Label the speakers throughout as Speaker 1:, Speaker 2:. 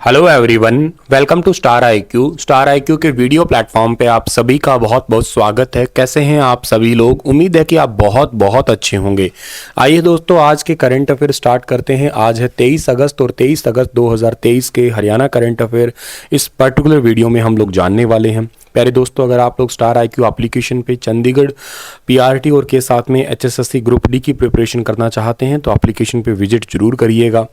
Speaker 1: Hello everyone, welcome to star IQ. Star IQ के video platform पे आप सभी का बहुत बहुत स्वागत है। कैसे हैं आप सभी लोग? उम्मीद है कि आप बहुत बहुत अच्छे होंगे। आइए दोस्तों, आज के करंट अफेयर स्टार्ट करते हैं। आज है 23 अगस्त और 23 अगस्त 2023 के हरियाणा करंट अफेयर इस पर्टिकुलर वीडियो में हम लोग जानने वाले हैं। प्यारे दोस्तों, अगर आप लोग स्टार आईक्यू एप्लीकेशन पे चंडीगढ़ पीआरटी और के साथ में एचएसएससी ग्रुप डी की प्रिपरेशन करना चाहते हैं तो एप्लीकेशन पे विजिट जरूर करिएगा।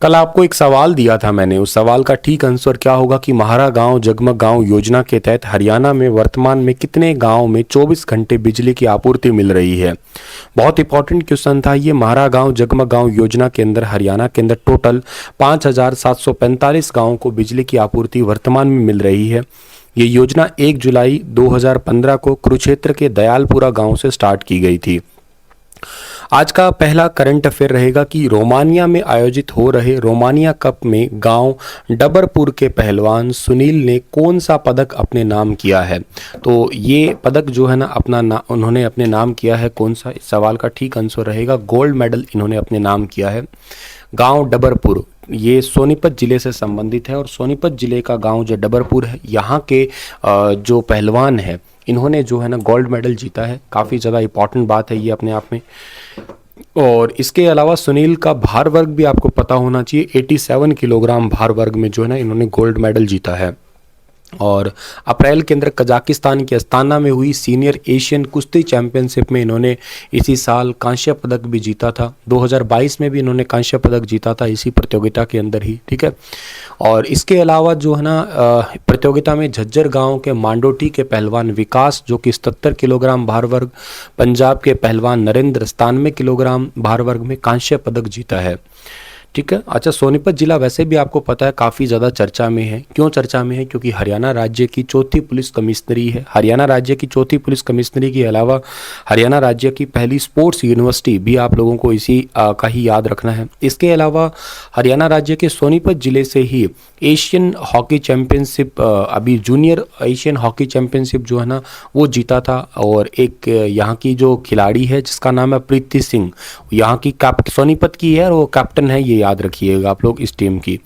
Speaker 1: कल आपको एक सवाल दिया था मैंने, उस सवाल का ठीक आंसर क्या होगा कि महारा गांव जगमग गांव योजना के तहत हरियाणा में वर्तमान में कितने गांव में 24 घंटे बिजली की आपूर्ति मिल रही है। बहुत इंपॉर्टेंट क्वेश्चन था ये। महारा गांव जगमग गांव योजना के अंदर हरियाणा के अंदर टोटल 5,745 गाँव को बिजली की आपूर्ति वर्तमान में मिल रही है। ये योजना 1 जुलाई 2015 को कुरुक्षेत्र के दयालपुरा गांव से स्टार्ट की गई थी। आज का पहला करंट अफेयर रहेगा कि रोमानिया में आयोजित हो रहे रोमानिया कप में गांव डबरपुर के पहलवान सुनील ने कौन सा पदक अपने नाम किया है। तो ये पदक जो है ना उन्होंने अपने नाम किया है कौन सा, इस सवाल का ठीक आंसर रहेगा गोल्ड मेडल इन्होंने अपने नाम किया है। गांव डबरपुर ये सोनीपत जिले से संबंधित है और सोनीपत जिले का गांव जो डबरपुर है, यहाँ के जो पहलवान है इन्होंने जो है ना गोल्ड मेडल जीता है। काफ़ी ज़्यादा इंपॉर्टेंट बात है ये अपने आप में। और इसके अलावा सुनील का भार वर्ग भी आपको पता होना चाहिए। 87 किलोग्राम भार वर्ग में जो है ना इन्होंने गोल्ड मेडल जीता है। और अप्रैल के अंदर कजाकिस्तान के अस्ताना में हुई सीनियर एशियन कुश्ती चैंपियनशिप में इन्होंने इसी साल कांस्य पदक भी जीता था। 2022 में भी इन्होंने कांस्य पदक जीता था इसी प्रतियोगिता के अंदर ही, ठीक है। और इसके अलावा जो है ना प्रतियोगिता में झज्जर गांव के मांडोटी के पहलवान विकास जो कि 77 किलोग्राम भार वर्ग, पंजाब के पहलवान नरेंद्र 97 किलोग्राम भार वर्ग में कांस्य पदक जीता है, ठीक है। अच्छा, सोनीपत जिला वैसे भी आपको पता है काफ़ी ज़्यादा चर्चा में है। क्यों चर्चा में है? क्योंकि हरियाणा राज्य की चौथी पुलिस कमिश्नरी है। हरियाणा राज्य की चौथी पुलिस कमिश्नरी के अलावा हरियाणा राज्य की पहली स्पोर्ट्स यूनिवर्सिटी भी आप लोगों को इसी का ही याद रखना है। इसके अलावा हरियाणा राज्य के सोनीपत जिले से ही एशियन हॉकी चैम्पियनशिप, अभी जूनियर एशियन हॉकी चैम्पियनशिप जो है ना वो जीता था। और एक यहाँ की जो खिलाड़ी है जिसका नाम है प्रीति सिंह, यहाँ की सोनीपत की है और वो कैप्टन है, ये याद रखिएगा आप लोग इस टीम की।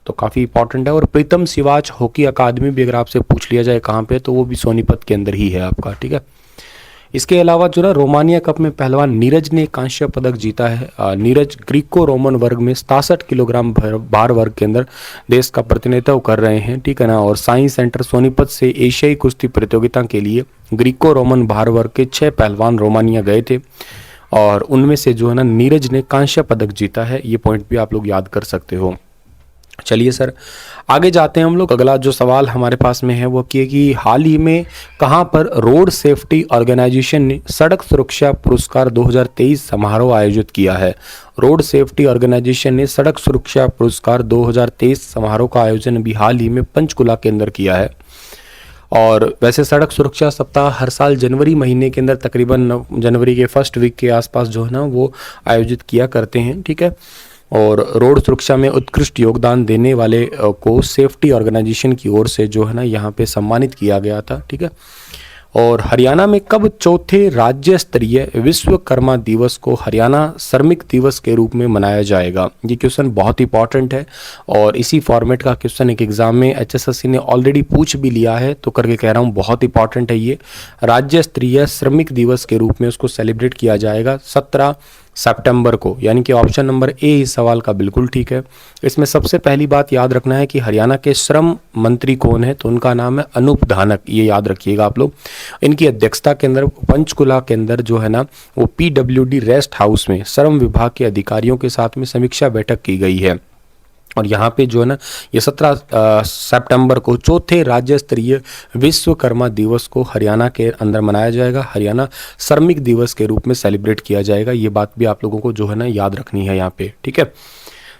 Speaker 1: तो काफ़ी इंपॉर्टेंट है। और प्रीतम सिवाच हॉकी अकादमी भी अगर आपसे पूछ लिया जाए कहाँ पे, तो वो भी सोनीपत के अंदर ही है आपका, ठीक है। इसके अलावा जो ना रोमानिया कप में पहलवान नीरज ने कांस्य पदक जीता है। नीरज ग्रीको रोमन वर्ग में 67 किलोग्राम भार वर्ग के अंदर देश का प्रतिनिधित्व कर रहे हैं, ठीक है ना। और साइंस सेंटर सोनीपत से एशियाई कुश्ती प्रतियोगिता के लिए ग्रीको रोमन भार वर्ग के 6 पहलवान रोमानिया गए थे और उनमें से जो है ना नीरज ने कांस्य पदक जीता है। ये पॉइंट भी आप लोग याद कर सकते हो। चलिए सर, आगे जाते हैं हम लोग। अगला जो सवाल हमारे पास में है वो कि हाल ही में कहां पर रोड सेफ्टी ऑर्गेनाइजेशन ने सड़क सुरक्षा पुरस्कार 2023 समारोह आयोजित किया है। रोड सेफ्टी ऑर्गेनाइजेशन ने सड़क सुरक्षा पुरस्कार 2023 समारोह का आयोजन अभी हाल ही में पंचकुला के अंदर किया है। और वैसे सड़क सुरक्षा सप्ताह हर साल जनवरी महीने के अंदर तकरीबन जनवरी के फर्स्ट वीक के आसपास जो है ना वो आयोजित किया करते हैं, ठीक है। और रोड सुरक्षा में उत्कृष्ट योगदान देने वाले को सेफ्टी ऑर्गेनाइजेशन की ओर से जो है ना यहाँ पे सम्मानित किया गया था, ठीक है। और हरियाणा में कब चौथे राज्य स्तरीय विश्वकर्मा दिवस को हरियाणा श्रमिक दिवस के रूप में मनाया जाएगा? ये क्वेश्चन बहुत इंपॉर्टेंट है और इसी फॉर्मेट का क्वेश्चन एक एग्जाम में एचएसएससी ने ऑलरेडी पूछ भी लिया है, तो करके कह रहा हूँ बहुत इंपॉर्टेंट है ये। राज्य स्तरीय श्रमिक दिवस के रूप में उसको सेलिब्रेट किया जाएगा 17 सितंबर को, यानी कि ऑप्शन नंबर ए इस सवाल का बिल्कुल ठीक है। इसमें सबसे पहली बात याद रखना है कि हरियाणा के श्रम मंत्री कौन है, तो उनका नाम है अनूप धानक, ये याद रखिएगा आप लोग। इनकी अध्यक्षता के अंदर पंचकुला के अंदर जो है ना वो पीडब्ल्यूडी रेस्ट हाउस में श्रम विभाग के अधिकारियों के साथ में समीक्षा बैठक की गई है। और यहाँ पे जो है ना ये 17 सितंबर को चौथे राज्य स्तरीय विश्वकर्मा दिवस को हरियाणा के अंदर मनाया जाएगा। हरियाणा श्रमिक दिवस के रूप में सेलिब्रेट किया जाएगा। ये बात भी आप लोगों को जो है ना याद रखनी है यहाँ पे, ठीक है।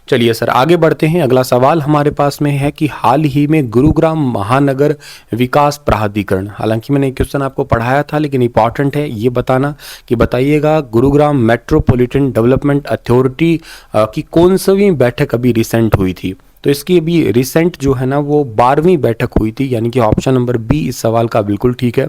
Speaker 1: चलिए सर, आगे बढ़ते हैं। अगला सवाल हमारे पास में है कि हाल ही में गुरुग्राम महानगर विकास प्राधिकरण, हालांकि मैंने क्वेश्चन आपको पढ़ाया था लेकिन इंपॉर्टेंट है ये बताना कि बताइएगा गुरुग्राम मेट्रोपॉलिटन डेवलपमेंट अथॉरिटी की कौन सी बैठक अभी रिसेंट हुई थी। तो इसकी अभी रिसेंट जो है ना वो 12वीं बैठक हुई थी, यानी कि ऑप्शन नंबर बी इस सवाल का बिल्कुल ठीक है।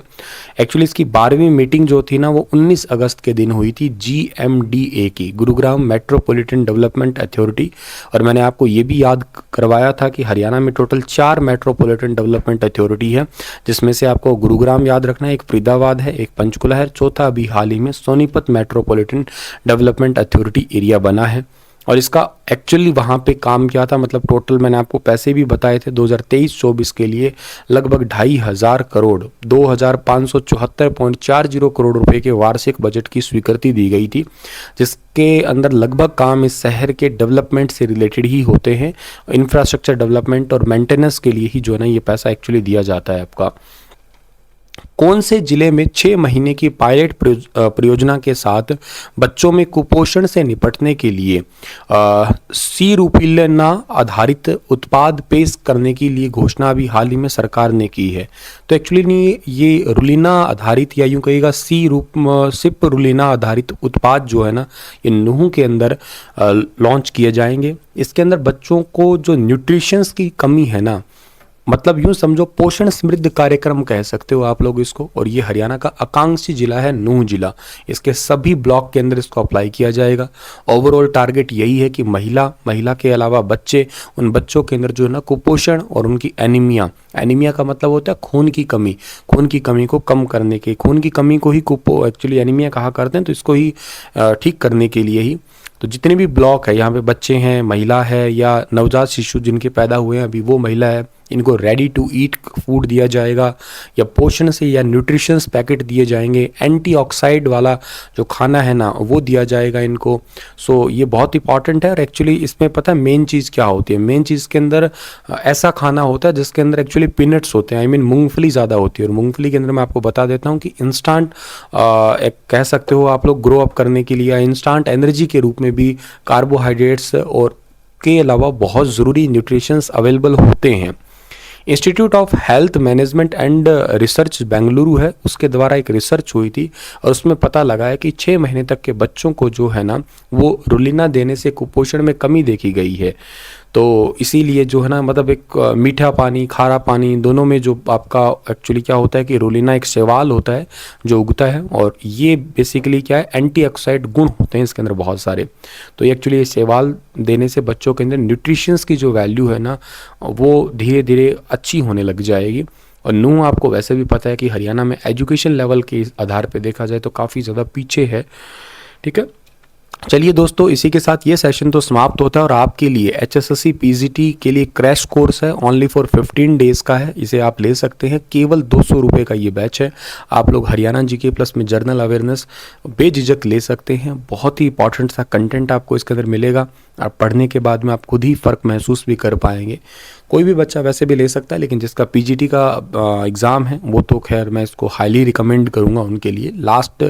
Speaker 1: एक्चुअली इसकी 12वीं मीटिंग जो थी ना वो 19 अगस्त के दिन हुई थी, GMDA की, गुरुग्राम मेट्रोपॉलिटन डेवलपमेंट अथॉरिटी। और मैंने आपको ये भी याद करवाया था कि हरियाणा में टोटल 4 मेट्रोपॉलिटन डेवलपमेंट अथॉरिटी है, जिसमें से आपको गुरुग्राम याद रखना है, एक फरीदाबाद है, एक पंचकुला है, चौथा अभी हाल ही में Sonipat metropolitan development authority area बना है। और इसका एक्चुअली वहाँ पे काम किया था, मतलब टोटल मैंने आपको पैसे भी बताए थे 2023-24 के लिए लगभग 2,500 करोड़ 2,574.40 करोड़ रुपए के वार्षिक बजट की स्वीकृति दी गई थी, जिसके अंदर लगभग काम इस शहर के डेवलपमेंट से रिलेटेड ही होते हैं। इंफ्रास्ट्रक्चर डेवलपमेंट और मेंटेनेंस के लिए ही जो है ना ये पैसा एक्चुअली दिया जाता है आपका। कौन से जिले में 6 महीने की पायलट परियोजना के साथ बच्चों में कुपोषण से निपटने के लिए सी रुलीना आधारित उत्पाद पेश करने के लिए घोषणा अभी हाल ही में सरकार ने की है। तो एक्चुअली ये रुलीना आधारित या यूं कहिएगा सिप रुलीना आधारित उत्पाद जो है ना ये नूह के अंदर लॉन्च किए जाएंगे। इसके अंदर बच्चों को जो न्यूट्रिशंस की कमी है ना, मतलब यूं समझो पोषण समृद्ध कार्यक्रम कह सकते हो आप लोग इसको। और ये हरियाणा का आकांक्षी जिला है नूह जिला, इसके सभी ब्लॉक के अंदर इसको अप्लाई किया जाएगा। ओवरऑल टारगेट यही है कि महिला के अलावा बच्चे, उन बच्चों के अंदर जो है ना कुपोषण और उनकी एनीमिया का मतलब होता है खून की कमी को कम करने के, खून की कमी को ही एक्चुअली एनीमिया कहा करते हैं, तो इसको ही ठीक करने के लिए ही। तो जितने भी ब्लॉक है यहाँ पे बच्चे हैं, महिला है या नवजात शिशु जिनके पैदा हुए हैं अभी वो महिला है, इनको रेडी टू ईट फूड दिया जाएगा या पोषण से या न्यूट्रिशंस पैकेट दिए जाएंगे, एंटीऑक्साइड वाला जो खाना है ना वो दिया जाएगा इनको। सो ये बहुत इंपॉर्टेंट है। और एक्चुअली इसमें पता है मेन चीज़ क्या होती है, मेन चीज़ के अंदर ऐसा खाना होता है जिसके अंदर एक्चुअली पीनट्स होते हैं, आई मीन मूंगफली ज़्यादा होती है। और मूंगफली के अंदर मैं आपको बता देता हूँ कि इंस्टेंट एक कह सकते हो आप लोग ग्रो अप करने के लिए या इंस्टेंट एनर्जी के रूप में भी कार्बोहाइड्रेट्स और के अलावा बहुत ज़रूरी न्यूट्रिशंस अवेलेबल होते हैं। Institute of health management and research Bengaluru है, उसके द्वारा एक रिसर्च हुई थी और उसमें पता लगा है कि 6 महीने तक के बच्चों को जो है ना वो रुलीना देने से कुपोषण में कमी देखी गई है। तो इसीलिए जो है ना मतलब एक मीठा पानी खारा पानी दोनों में जो आपका एक्चुअली क्या होता है कि रुलीना एक शैवाल होता है जो उगता है, और ये बेसिकली क्या है एंटीऑक्साइड गुण होते हैं इसके अंदर बहुत सारे। तो एक्चुअली ये शैवाल देने से बच्चों के अंदर न्यूट्रिशंस की जो वैल्यू है ना वो धीरे धीरे अच्छी होने लग जाएगी। और नूह आपको वैसे भी पता है कि हरियाणा में एजुकेशन लेवल के आधार पर देखा जाए तो काफ़ी ज़्यादा पीछे है। ठीक है, चलिए दोस्तों इसी के साथ ये सेशन तो समाप्त होता है। और आपके लिए HSSC PGT के लिए क्रैश कोर्स है, ओनली फॉर 15 डेज का है, इसे आप ले सकते हैं, केवल 200 रुपये का ये बैच है। आप लोग हरियाणा GK प्लस में जर्नल अवेयरनेस बेझिझक ले सकते हैं। बहुत ही इंपॉर्टेंट सा कंटेंट आपको इसके अंदर मिलेगा, आप पढ़ने के बाद में आप खुद ही फ़र्क महसूस भी कर पाएंगे। कोई भी बच्चा वैसे भी ले सकता है, लेकिन जिसका PGT का एग्ज़ाम है वो तो खैर मैं इसको हाईली रिकमेंड करूँगा उनके लिए। लास्ट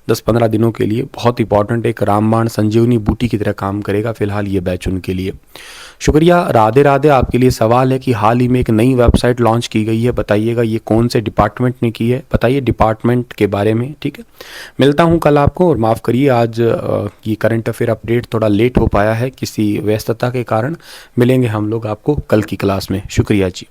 Speaker 1: 10-15 दिनों के लिए बहुत इंपॉर्टेंट एक रामबाण संजीवनी बूटी की तरह काम करेगा फिलहाल ये बैच उनके लिए। शुक्रिया, राधे राधे। आपके लिए सवाल है कि हाल ही में एक नई वेबसाइट लॉन्च की गई है, बताइएगा ये कौन से डिपार्टमेंट ने की है, बताइए डिपार्टमेंट के बारे में। ठीक है, मिलता हूँ कल आपको। और माफ़ करिए आज ये करंट अफेयर अपडेट थोड़ा लेट हो पाया है किसी व्यस्तता के कारण। मिलेंगे हम लोग आपको कल की क्लास में। शुक्रिया जी।